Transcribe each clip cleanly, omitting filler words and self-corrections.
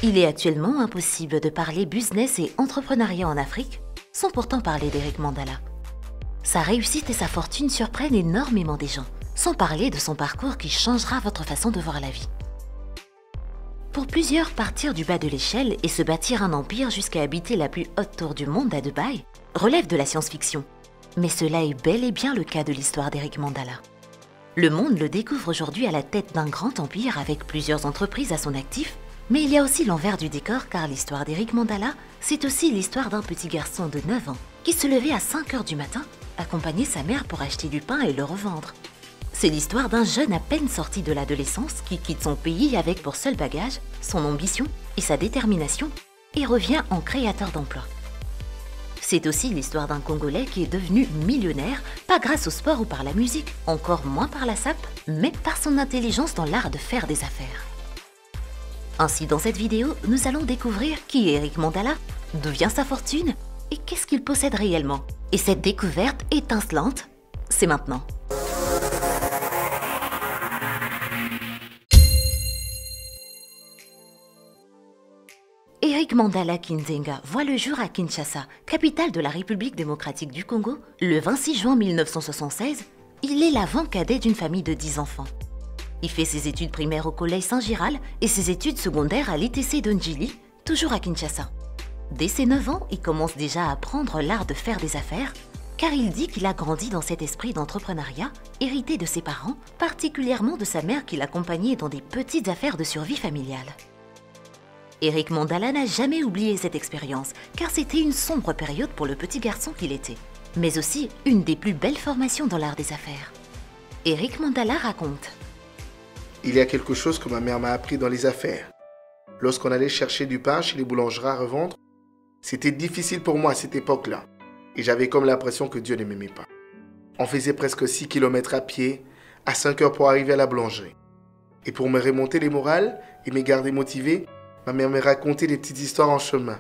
Il est actuellement impossible de parler business et entrepreneuriat en Afrique sans pourtant parler d'Eric Mandala. Sa réussite et sa fortune surprennent énormément des gens, sans parler de son parcours qui changera votre façon de voir la vie. Pour plusieurs, partir du bas de l'échelle et se bâtir un empire jusqu'à habiter la plus haute tour du monde à Dubaï relève de la science-fiction. Mais cela est bel et bien le cas de l'histoire d'Eric Mandala. Le monde le découvre aujourd'hui à la tête d'un grand empire avec plusieurs entreprises à son actif, mais il y a aussi l'envers du décor car l'histoire d'Eric Mandala, c'est aussi l'histoire d'un petit garçon de 9 ans qui se levait à 5 h du matin, accompagner sa mère pour acheter du pain et le revendre. C'est l'histoire d'un jeune à peine sorti de l'adolescence qui quitte son pays avec pour seul bagage son ambition et sa détermination et revient en créateur d'emplois. C'est aussi l'histoire d'un Congolais qui est devenu millionnaire, pas grâce au sport ou par la musique, encore moins par la sape, mais par son intelligence dans l'art de faire des affaires. Ainsi, dans cette vidéo, nous allons découvrir qui est Eric Mandala, d'où vient sa fortune et qu'est-ce qu'il possède réellement. Et cette découverte étincelante, c'est maintenant. Eric Mandala Kinzenga voit le jour à Kinshasa, capitale de la République démocratique du Congo, le 26 juin 1976. Il est l'avant-cadet d'une famille de 10 enfants. Il fait ses études primaires au collège Saint-Giral et ses études secondaires à l'ITC de Njili, toujours à Kinshasa. Dès ses 9 ans, il commence déjà à apprendre l'art de faire des affaires, car il dit qu'il a grandi dans cet esprit d'entrepreneuriat, hérité de ses parents, particulièrement de sa mère qui l'accompagnait dans des petites affaires de survie familiale. Eric Mandala n'a jamais oublié cette expérience, car c'était une sombre période pour le petit garçon qu'il était, mais aussi une des plus belles formations dans l'art des affaires. Eric Mandala raconte: Il y a quelque chose que ma mère m'a appris dans les affaires. Lorsqu'on allait chercher du pain chez les boulangeries à revendre, c'était difficile pour moi à cette époque-là, et j'avais comme l'impression que Dieu ne m'aimait pas. On faisait presque 6 km à pied, à 5 heures pour arriver à la boulangerie. Et pour me remonter les morales et me garder motivé, ma mère me racontait des petites histoires en chemin.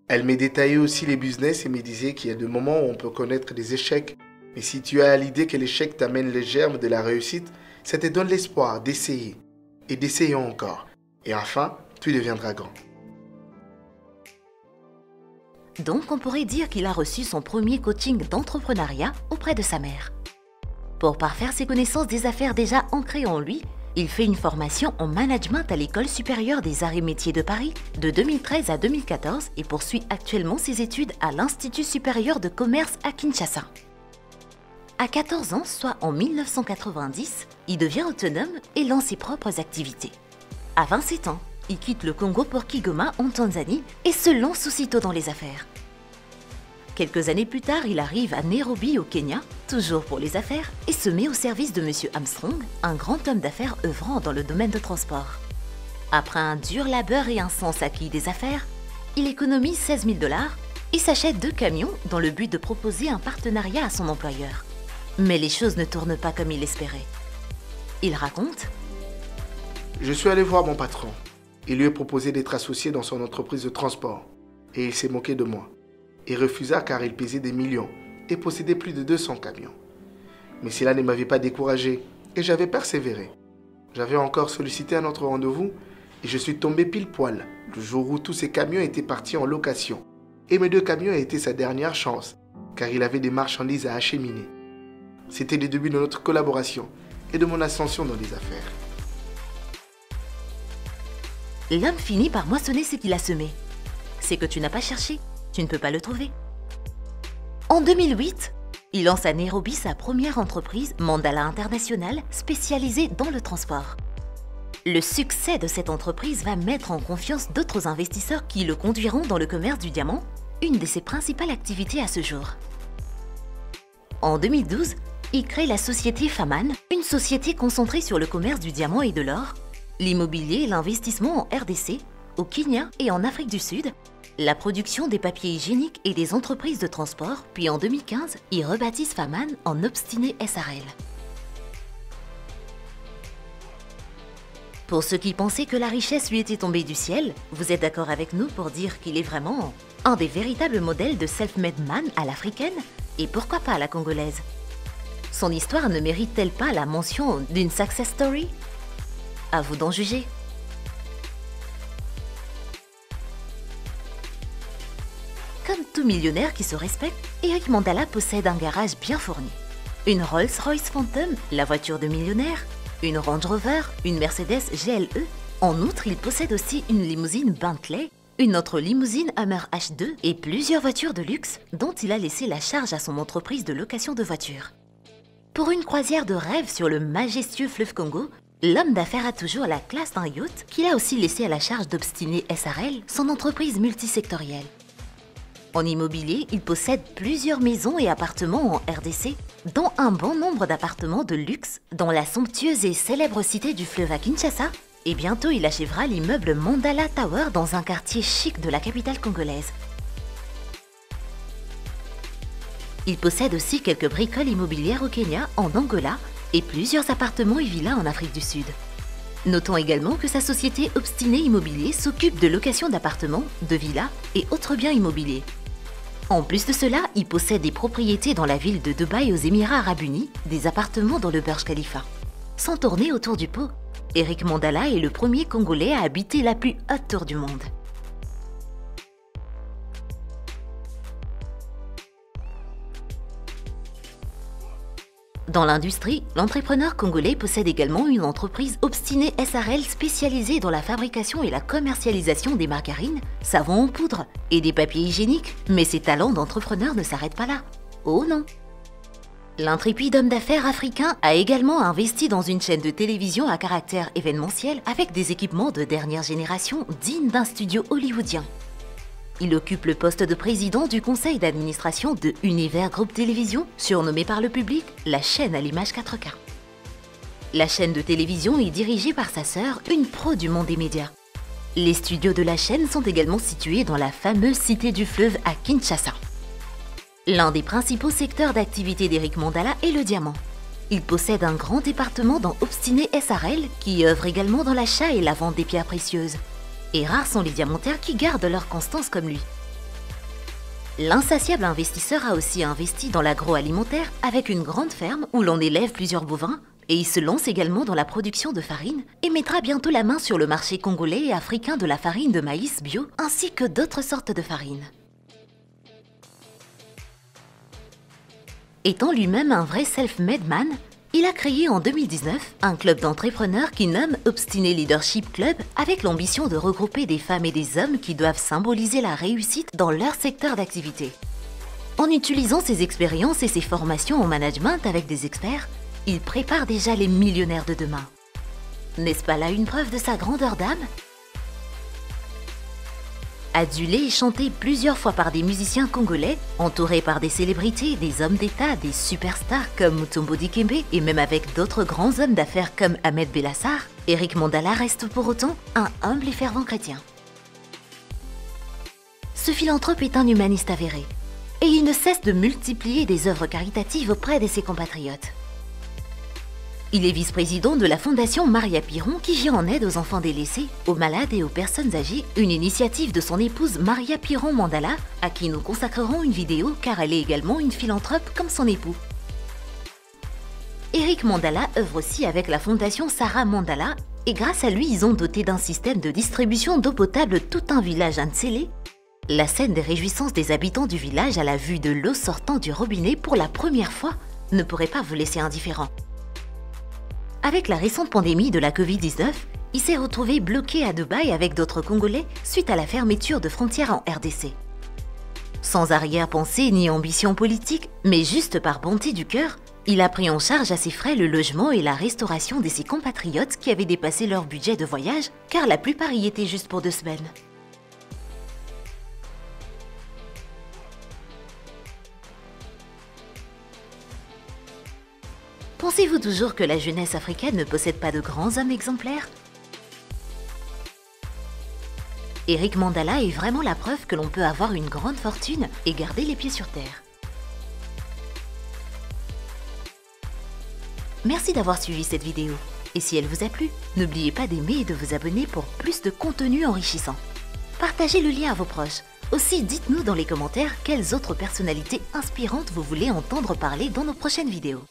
Elle me détaillait aussi les business et me disait qu'il y a des moments où on peut connaître des échecs. Mais si tu as l'idée que l'échec t'amène les germes de la réussite, ça te donne l'espoir d'essayer. Et d'essayer encore. Et enfin, tu deviendras grand. Donc on pourrait dire qu'il a reçu son premier coaching d'entrepreneuriat auprès de sa mère. Pour parfaire ses connaissances des affaires déjà ancrées en lui, il fait une formation en management à l'École supérieure des arts et métiers de Paris de 2013 à 2014 et poursuit actuellement ses études à l'Institut supérieur de commerce à Kinshasa. À 14 ans, soit en 1990, il devient autonome et lance ses propres activités. À 27 ans, il quitte le Congo pour Kigoma en Tanzanie et se lance aussitôt dans les affaires. Quelques années plus tard, il arrive à Nairobi au Kenya, toujours pour les affaires, et se met au service de M. Armstrong, un grand homme d'affaires œuvrant dans le domaine de transport. Après un dur labeur et un sens acquis des affaires, il économise 16 000 $ et s'achète 2 camions dans le but de proposer un partenariat à son employeur. Mais les choses ne tournent pas comme il l'espérait. Il raconte: Je suis allé voir mon patron. Il lui a proposé d'être associé dans son entreprise de transport. Et il s'est moqué de moi. Il refusa car il pesait des millions et possédait plus de 200 camions. Mais cela ne m'avait pas découragé et j'avais persévéré. J'avais encore sollicité un autre rendez-vous et je suis tombé pile poil le jour où tous ces camions étaient partis en location. Et mes 2 camions étaient sa dernière chance car il avait des marchandises à acheminer. C'était le début de notre collaboration et de mon ascension dans les affaires. L'homme finit par moissonner ce qu'il a semé. C'est que tu n'as pas cherché. Tu ne peux pas le trouver. En 2008, il lance à Nairobi sa première entreprise, Mandala International, spécialisée dans le transport. Le succès de cette entreprise va mettre en confiance d'autres investisseurs qui le conduiront dans le commerce du diamant, une de ses principales activités à ce jour. En 2012, il crée la société Faman, une société concentrée sur le commerce du diamant et de l'or, l'immobilier et l'investissement en RDC, au Kenya et en Afrique du Sud, la production des papiers hygiéniques et des entreprises de transport, puis en 2015, il rebaptise Faman en Obstiné SARL. Pour ceux qui pensaient que la richesse lui était tombée du ciel, vous êtes d'accord avec nous pour dire qu'il est vraiment un des véritables modèles de self-made man à l'africaine et pourquoi pas à la congolaise. Son histoire ne mérite-t-elle pas la mention d'une success story? À vous d'en juger. tout millionnaire qui se respecte, Eric Mandala possède un garage bien fourni. Une Rolls-Royce Phantom, la voiture de millionnaire, une Range Rover, une Mercedes GLE. En outre, il possède aussi une limousine Bentley, une autre limousine Hummer H2 et plusieurs voitures de luxe dont il a laissé la charge à son entreprise de location de voitures. Pour une croisière de rêve sur le majestueux fleuve Congo, l'homme d'affaires a toujours la classe d'un yacht qu'il a aussi laissé à la charge d'Obstiné SRL, son entreprise multisectorielle. En immobilier, il possède plusieurs maisons et appartements en RDC, dont un bon nombre d'appartements de luxe dans la somptueuse et célèbre cité du fleuve à Kinshasa, et bientôt il achèvera l'immeuble Mandala Tower dans un quartier chic de la capitale congolaise. Il possède aussi quelques bricoles immobilières au Kenya, en Angola, et plusieurs appartements et villas en Afrique du Sud. Notons également que sa société Obstiné Immobilier s'occupe de location d'appartements, de villas et autres biens immobiliers. En plus de cela, il possède des propriétés dans la ville de Dubaï aux Émirats Arabes Unis, des appartements dans le Burj Khalifa. Sans tourner autour du pot, Eric Mandala est le premier Congolais à habiter la plus haute tour du monde. Dans l'industrie, l'entrepreneur congolais possède également une entreprise Obstiné SRL spécialisée dans la fabrication et la commercialisation des margarines, savons en poudre et des papiers hygiéniques. Mais ses talents d'entrepreneur ne s'arrêtent pas là. Oh non! L'intrépide homme d'affaires africain a également investi dans une chaîne de télévision à caractère événementiel avec des équipements de dernière génération dignes d'un studio hollywoodien. Il occupe le poste de président du conseil d'administration de Univers Group Télévision, surnommé par le public la chaîne à l'image 4K. La chaîne de télévision est dirigée par sa sœur, une pro du monde des médias. Les studios de la chaîne sont également situés dans la fameuse cité du fleuve à Kinshasa. L'un des principaux secteurs d'activité d'Eric Mandala est le diamant. Il possède un grand département dans Obstiné SRL qui œuvre également dans l'achat et la vente des pierres précieuses. Et rares sont les diamantaires qui gardent leur constance comme lui. L'insatiable investisseur a aussi investi dans l'agroalimentaire avec une grande ferme où l'on élève plusieurs bovins et il se lance également dans la production de farine et mettra bientôt la main sur le marché congolais et africain de la farine de maïs bio ainsi que d'autres sortes de farine. Étant lui-même un vrai self-made man, il a créé en 2019 un club d'entrepreneurs qui nomme Obstiné Leadership Club avec l'ambition de regrouper des femmes et des hommes qui doivent symboliser la réussite dans leur secteur d'activité. En utilisant ses expériences et ses formations en management avec des experts, il prépare déjà les millionnaires de demain. N'est-ce pas là une preuve de sa grandeur d'âme ? Adulé et chanté plusieurs fois par des musiciens congolais, entouré par des célébrités, des hommes d'État, des superstars comme Mutombo Dikembe et même avec d'autres grands hommes d'affaires comme Ahmed Bellassar, Eric Mandala reste pour autant un humble et fervent chrétien. Ce philanthrope est un humaniste avéré et il ne cesse de multiplier des œuvres caritatives auprès de ses compatriotes. Il est vice-président de la fondation Maria Piron qui vient en aide aux enfants délaissés, aux malades et aux personnes âgées, une initiative de son épouse Maria Piron Mandala, à qui nous consacrerons une vidéo car elle est également une philanthrope comme son époux. Eric Mandala œuvre aussi avec la fondation Sarah Mandala et grâce à lui ils ont doté d'un système de distribution d'eau potable tout un village à Ntsélé. La scène des réjouissances des habitants du village à la vue de l'eau sortant du robinet pour la première fois ne pourrait pas vous laisser indifférent. Avec la récente pandémie de la Covid-19, il s'est retrouvé bloqué à Dubaï avec d'autres Congolais suite à la fermeture de frontières en RDC. Sans arrière-pensée ni ambition politique, mais juste par bonté du cœur, il a pris en charge à ses frais le logement et la restauration de ses compatriotes qui avaient dépassé leur budget de voyage, car la plupart y étaient juste pour 2 semaines. Pensez-vous toujours que la jeunesse africaine ne possède pas de grands hommes exemplaires ? Eric Mandala est vraiment la preuve que l'on peut avoir une grande fortune et garder les pieds sur terre. Merci d'avoir suivi cette vidéo. Et si elle vous a plu, n'oubliez pas d'aimer et de vous abonner pour plus de contenu enrichissant. Partagez le lien à vos proches. Aussi, dites-nous dans les commentaires quelles autres personnalités inspirantes vous voulez entendre parler dans nos prochaines vidéos.